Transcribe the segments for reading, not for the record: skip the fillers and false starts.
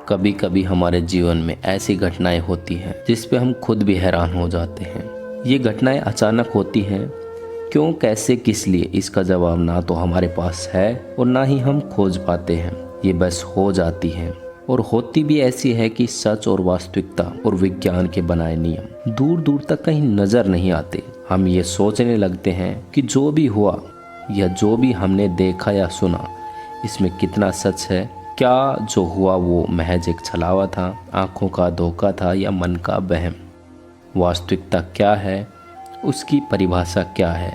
कभी कभी हमारे जीवन में ऐसी घटनाएं होती हैं जिस पे हम खुद भी हैरान हो जाते हैं। ये घटनाएं अचानक होती हैं, क्यों, कैसे, किस लिए, इसका जवाब ना तो हमारे पास है और ना ही हम खोज पाते हैं। ये बस हो जाती हैं और होती भी ऐसी है कि सच और वास्तविकता और विज्ञान के बनाए नियम दूर दूर तक कहीं नजर नहीं आते। हम ये सोचने लगते हैं कि जो भी हुआ या जो भी हमने देखा या सुना, इसमें कितना सच है। क्या जो हुआ वो महज एक छलावा था, आंखों का धोखा था या मन का वहम? वास्तविकता क्या है, उसकी परिभाषा क्या है,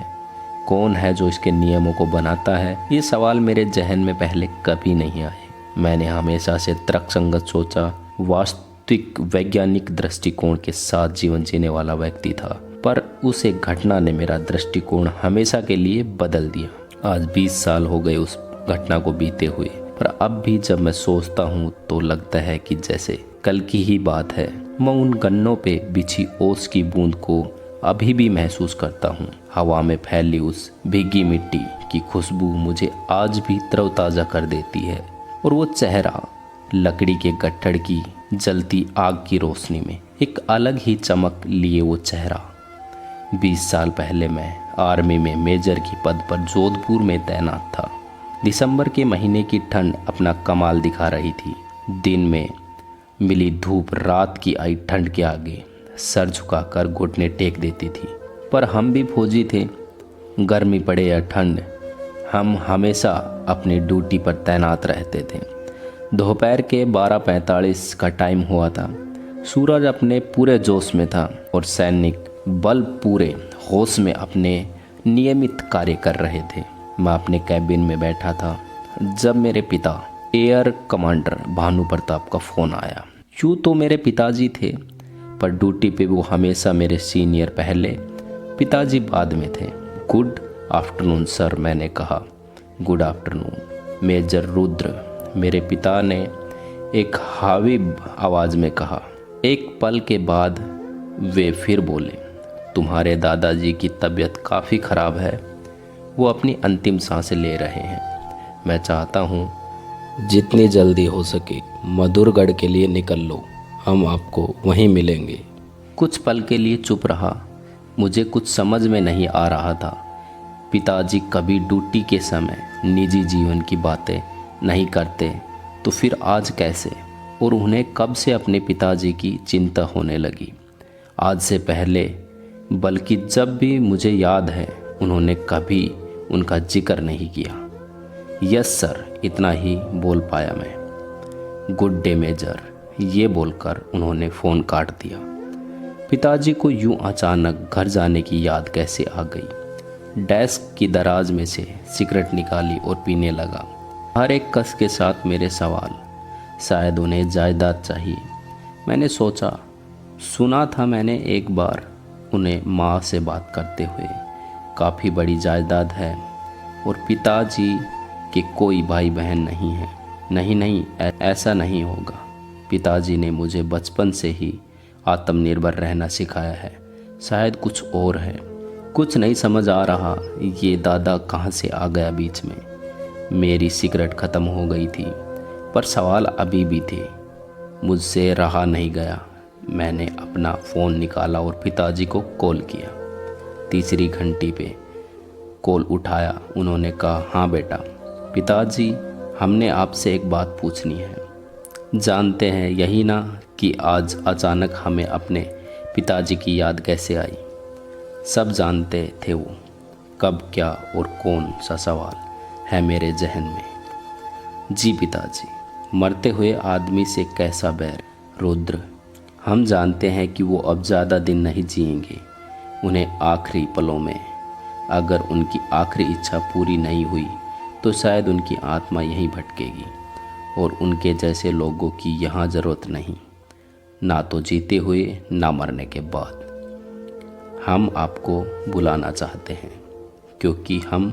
कौन है जो इसके नियमों को बनाता है? ये सवाल मेरे जहन में पहले कभी नहीं आए। मैंने हमेशा से तर्कसंगत सोचा, वास्तविक वैज्ञानिक दृष्टिकोण के साथ जीवन जीने वाला व्यक्ति था, पर उस एक घटना ने मेरा दृष्टिकोण हमेशा के लिए बदल दिया। आज 20 साल हो गए उस घटना को बीते हुए, पर अब भी जब मैं सोचता हूँ तो लगता है कि जैसे कल की ही बात है। मैं उन गन्नों पे बिछी ओस की बूंद को अभी भी महसूस करता हूँ। हवा में फैली उस भीगी मिट्टी की खुशबू मुझे आज भी तरोताज़ा कर देती है। और वो चेहरा, लकड़ी के गट्ठड़ की जलती आग की रोशनी में एक अलग ही चमक लिए वो चेहरा। 20 साल पहले मैं आर्मी में मेजर की पद पर जोधपुर में तैनात था। दिसंबर के महीने की ठंड अपना कमाल दिखा रही थी। दिन में मिली धूप रात की आई ठंड के आगे सर झुकाकर घुटने टेक देती थी। पर हम भी फौजी थे, गर्मी पड़े या ठंड, हम हमेशा अपनी ड्यूटी पर तैनात रहते थे। दोपहर के 12:45 का टाइम हुआ था। सूरज अपने पूरे जोश में था और सैनिक बल पूरे होश में अपने नियमित कार्य कर रहे थे। मैं अपने कैबिन में बैठा था जब मेरे पिता एयर कमांडर भानु प्रताप का फ़ोन आया। यूँ तो मेरे पिताजी थे, पर ड्यूटी पे वो हमेशा मेरे सीनियर पहले, पिताजी बाद में थे। गुड आफ्टरनून सर, मैंने कहा। गुड आफ्टरनून मेजर रुद्र, मेरे पिता ने एक हाविब आवाज़ में कहा। एक पल के बाद वे फिर बोले, तुम्हारे दादाजी की तबीयत काफ़ी ख़राब है, वो अपनी अंतिम सांसें ले रहे हैं। मैं चाहता हूँ जितनी जल्दी हो सके मधुरगढ़ के लिए निकल लो, हम आपको वहीं मिलेंगे। कुछ पल के लिए चुप रहा। मुझे कुछ समझ में नहीं आ रहा था। पिताजी कभी ड्यूटी के समय निजी जीवन की बातें नहीं करते, तो फिर आज कैसे? और उन्हें कब से अपने पिताजी की चिंता होने लगी? आज से पहले, बल्कि जब भी मुझे याद है, उन्होंने कभी उनका जिक्र नहीं किया। यस सर, इतना ही बोल पाया मैं। गुड डे मेजर, ये बोलकर उन्होंने फ़ोन काट दिया। पिताजी को यूं अचानक घर जाने की याद कैसे आ गई? डेस्क की दराज में से सिगरेट निकाली और पीने लगा। हर एक कस के साथ मेरे सवाल। शायद उन्हें जायदाद चाहिए। मैंने सोचा, सुना था मैंने एक बार उन्हें माँ से बात करते हुए, काफ़ी बड़ी जायदाद है और पिताजी के कोई भाई बहन नहीं है। नहीं, ऐसा नहीं होगा। पिताजी ने मुझे बचपन से ही आत्मनिर्भर रहना सिखाया है। शायद कुछ और है। कुछ नहीं समझ आ रहा, ये दादा कहाँ से आ गया बीच में। मेरी सिगरेट ख़त्म हो गई थी, पर सवाल अभी भी थे। मुझसे रहा नहीं गया। मैंने अपना फ़ोन निकाला और पिताजी को कॉल किया। तीसरी घंटी पे कॉल उठाया। उन्होंने कहा, हाँ बेटा। पिताजी, हमने आपसे एक बात पूछनी है। जानते हैं यही ना कि आज अचानक हमें अपने पिताजी की याद कैसे आई? सब जानते थे वो कब, क्या और कौन सा सवाल है मेरे जहन में। जी पिताजी, मरते हुए आदमी से कैसा बैर? रुद्र, हम जानते हैं कि वो अब ज़्यादा दिन नहीं जिएंगे। उन्हें आखिरी पलों में अगर उनकी आखिरी इच्छा पूरी नहीं हुई तो शायद उनकी आत्मा यहीं भटकेगी और उनके जैसे लोगों की यहाँ ज़रूरत नहीं, ना तो जीते हुए ना मरने के बाद। हम आपको बुलाना चाहते हैं क्योंकि हम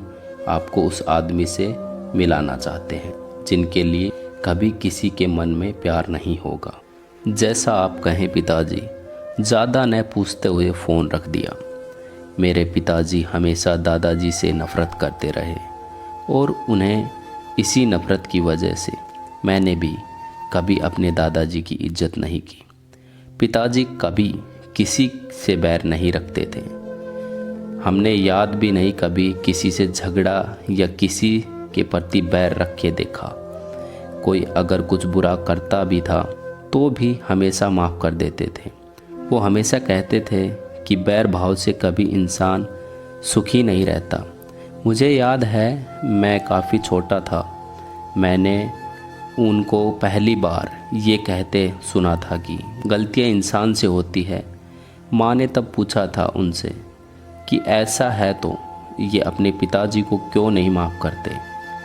आपको उस आदमी से मिलाना चाहते हैं जिनके लिए कभी किसी के मन में प्यार नहीं होगा। जैसा आप कहें पिताजी। ज़्यादा न पूछते हुए फ़ोन रख दिया। मेरे पिताजी हमेशा दादाजी से नफ़रत करते रहे और उन्हें इसी नफ़रत की वजह से मैंने भी कभी अपने दादाजी की इज्जत नहीं की। पिताजी कभी किसी से बैर नहीं रखते थे। हमने याद भी नहीं कभी किसी से झगड़ा या किसी के प्रति बैर रख के देखा। कोई अगर कुछ बुरा करता भी था तो भी हमेशा माफ़ कर देते थे। वो हमेशा कहते थे कि बैर भाव से कभी इंसान सुखी नहीं रहता। मुझे याद है मैं काफ़ी छोटा था, मैंने उनको पहली बार ये कहते सुना था कि गलतियाँ इंसान से होती है। माँ ने तब पूछा था उनसे कि ऐसा है तो ये अपने पिताजी को क्यों नहीं माफ़ करते।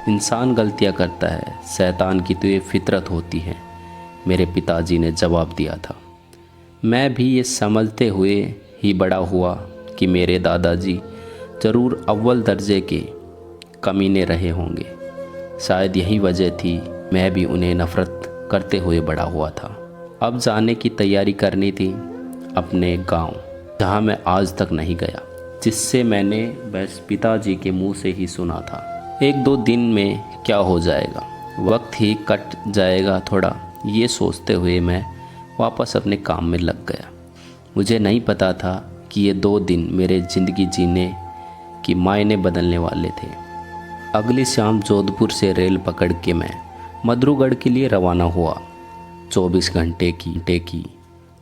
इंसान गलतियाँ करता है, शैतान की तो ये फितरत होती है, मेरे पिताजी ने जवाब दिया था। मैं भी ये समझते हुए ही बड़ा हुआ कि मेरे दादाजी ज़रूर अव्वल दर्जे के कमीने रहे होंगे। शायद यही वजह थी मैं भी उन्हें नफ़रत करते हुए बड़ा हुआ था। अब जाने की तैयारी करनी थी अपने गांव, जहां मैं आज तक नहीं गया, जिससे मैंने बस पिताजी के मुंह से ही सुना था। 1-2 दिन में क्या हो जाएगा, वक्त ही कट जाएगा थोड़ा, ये सोचते हुए मैं वापस अपने काम में लग गया। मुझे नहीं पता था कि ये 2 दिन मेरे ज़िंदगी जीने की मायने बदलने वाले थे। अगली शाम जोधपुर से रेल पकड़ के मैं मधुरगढ़ के लिए रवाना हुआ। 24 घंटे की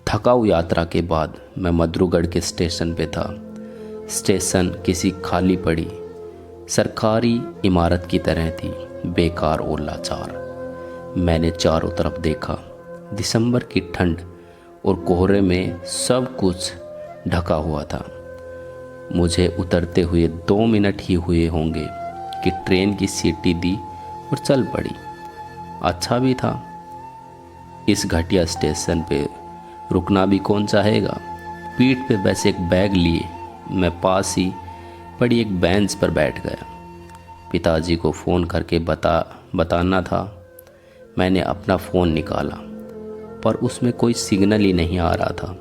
थकाऊ यात्रा के बाद मैं मधुरगढ़ के स्टेशन पे था। स्टेशन किसी खाली पड़ी सरकारी इमारत की तरह थी, बेकार और लाचार। मैंने चारों तरफ देखा। दिसंबर की ठंड और कोहरे में सब कुछ ढका हुआ था। मुझे उतरते हुए 2 मिनट ही हुए होंगे कि ट्रेन की सीटी दी और चल पड़ी। अच्छा भी था, इस घटिया स्टेशन पे रुकना भी कौन चाहेगा। पीठ पे बस एक बैग लिए मैं पास ही पड़ी एक बेंच पर बैठ गया। पिताजी को फ़ोन करके बताना था। मैंने अपना फ़ोन निकाला पर उसमें कोई सिग्नल ही नहीं आ रहा था।